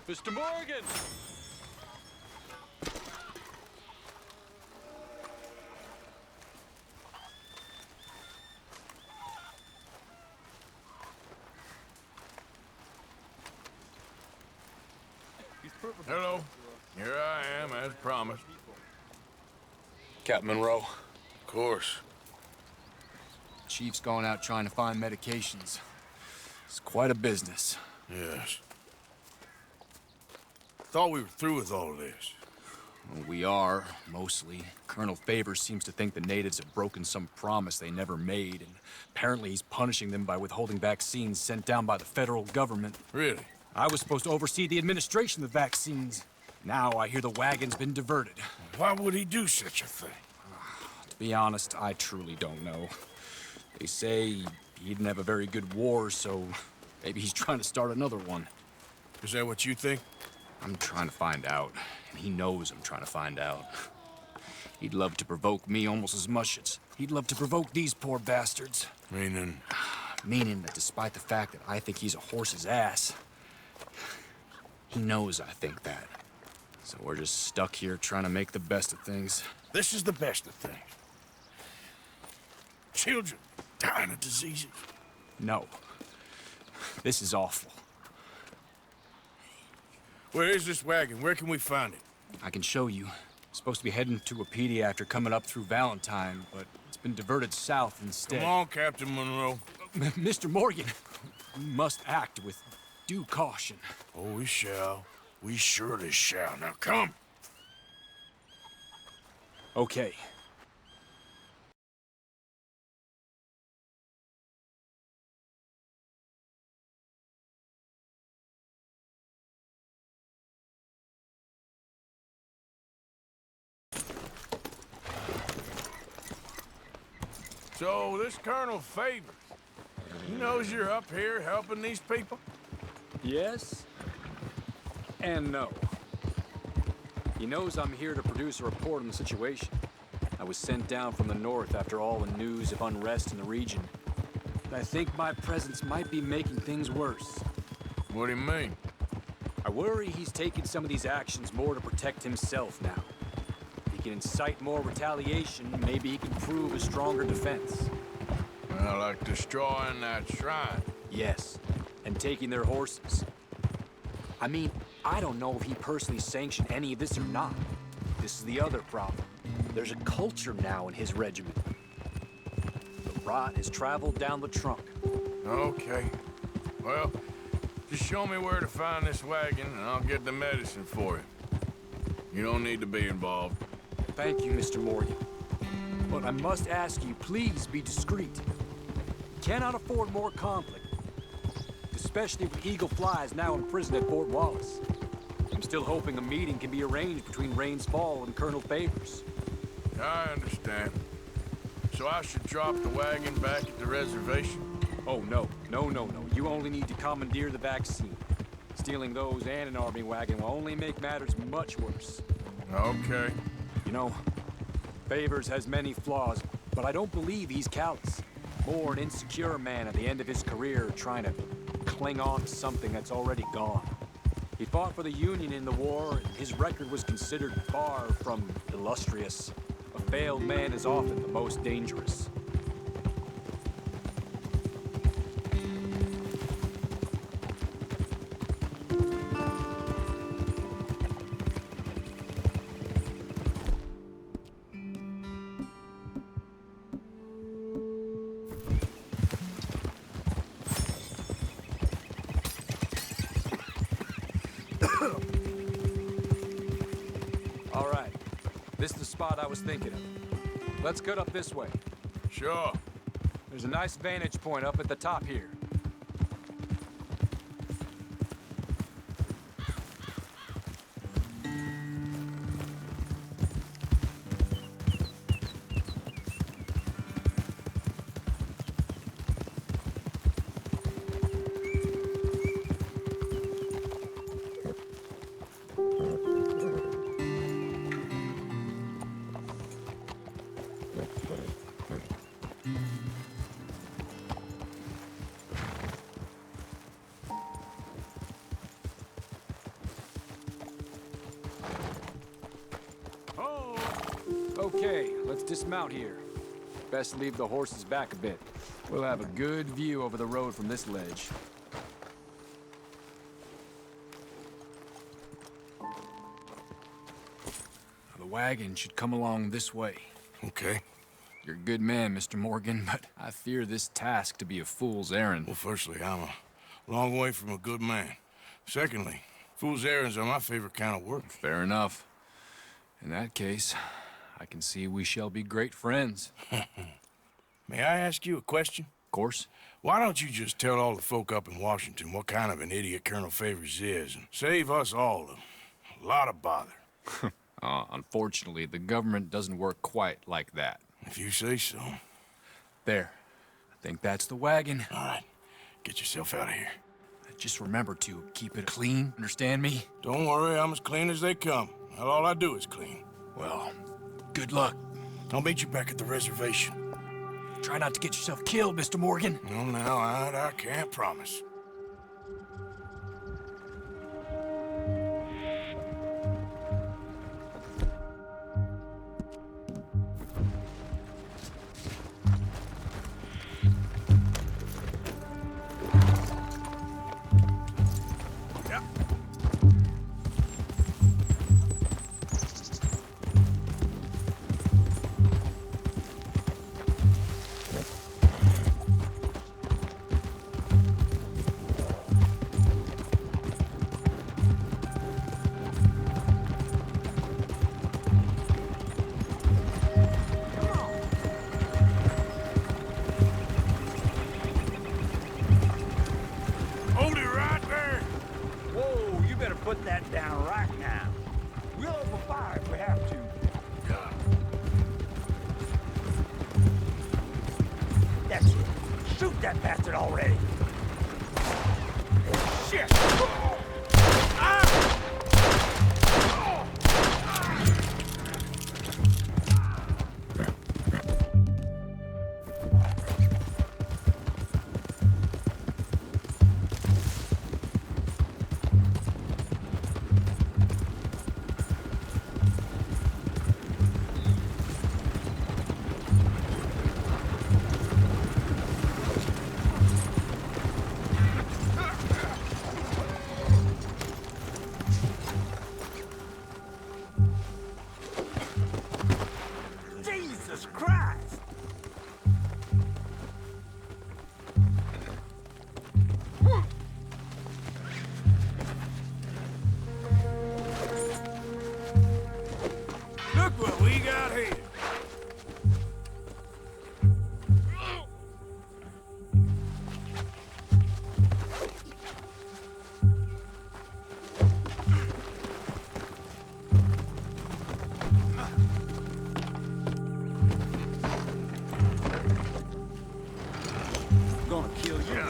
Mr. Morgan! Hello. Here I am, as promised. Captain Monroe. Of course. Chief's going out trying to find medications. It's quite a business. Yes. Thought we were through with all this. Well, we are, mostly. Colonel Favors seems to think the natives have broken some promise they never made, and apparently he's punishing them by withholding vaccines sent down by the federal government. Really? I was supposed to oversee the administration of the vaccines. Now I hear the wagon's been diverted. Why would he do such a thing? To be honest, I truly don't know. They say he didn't have a very good war, so maybe he's trying to start another one. Is that what you think? I'm trying to find out, and he knows I'm trying to find out. He'd love to provoke me almost as much as he'd love to provoke these poor bastards. Meaning? Meaning that despite the fact that I think he's a horse's ass, he knows I think that. So we're just stuck here trying to make the best of things. This is the best of things. Children dying of diseases. No. This is awful. Where is this wagon? Where can we find it? I can show you. Supposed to be heading to Wapiti after coming up through Valentine, but it's been diverted south instead. Come on, Captain Monroe. Mr. Morgan, we must act with due caution. Oh, we shall. We surely shall. Now come. Okay. So, this Colonel Favors, he knows you're up here helping these people? Yes and no. He knows I'm here to produce a report on the situation. I was sent down from the north after all the news of unrest in the region. But I think my presence might be making things worse. What do you mean? I worry he's taking some of these actions more to protect himself now. If he can incite more retaliation, maybe he can prove a stronger defense. Well, like destroying that shrine. Yes, and taking their horses. I mean, I don't know if he personally sanctioned any of this or not. This is the other problem. There's a culture now in his regiment. The rot has traveled down the trunk. Okay. Well, just show me where to find this wagon, and I'll get the medicine for you. You don't need to be involved. Thank you, Mr. Morgan. But I must ask you, please be discreet. We cannot afford more conflict. Especially with Eagle Flies now in prison at Fort Wallace. I'm still hoping a meeting can be arranged between Rains Fall and Colonel Favors. I understand. So I should drop the wagon back at the reservation? Oh, no. No. You only need to commandeer the vaccine. Stealing those and an army wagon will only make matters much worse. Okay. You know, Favors has many flaws, but I don't believe he's callous. More an insecure man at the end of his career trying to cling on to something that's already gone. He fought for the Union in the war, and his record was considered far from illustrious. A failed man is often the most dangerous. All right, this is the spot I was thinking of. Let's cut up this way. Sure. There's a nice vantage point up at the top here. Okay, let's dismount here. Best leave the horses back a bit. We'll have a good view over the road from this ledge. The wagon should come along this way. Okay. You're a good man, Mr. Morgan, but I fear this task to be a fool's errand. Well, firstly, I'm a long way from a good man. Secondly, fool's errands are my favorite kind of work. Fair enough. In that case, I can see we shall be great friends. May I ask you a question? Of course. Why don't you just tell all the folk up in Washington what kind of an idiot Colonel Favors is and save us all a lot of bother? Unfortunately, the government doesn't work quite like that. If you say so. There. I think that's the wagon. All right. Get yourself out of here. Just remember to keep it clean, understand me? Don't worry, I'm as clean as they come. Not all I do is clean. Well, good luck. I'll meet you back at the reservation. Try not to get yourself killed, Mr. Morgan. No, now, I can't promise. Put that down right now. We'll open fire if we have to. That's it. Shoot that bastard already. Shit! Jesus Christ! Look what we got here. Gonna kill you.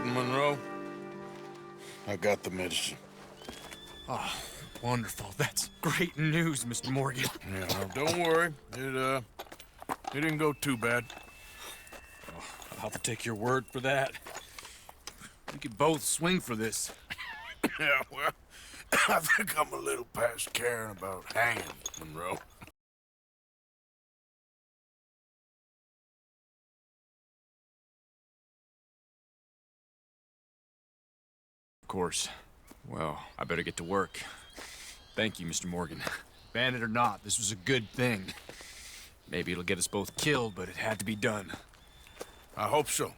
Captain Monroe. I got the medicine. Oh, wonderful. That's great news, Mr. Morgan. Yeah, now, don't worry. It didn't go too bad. I'll have to take your word for that. We could both swing for this. Yeah, well, I think I'm a little past caring about hanging, Monroe. Of course. Well, I better get to work. Thank you, Mr. Morgan. Bandit or not, this was a good thing. Maybe it'll get us both killed, but it had to be done. I hope so.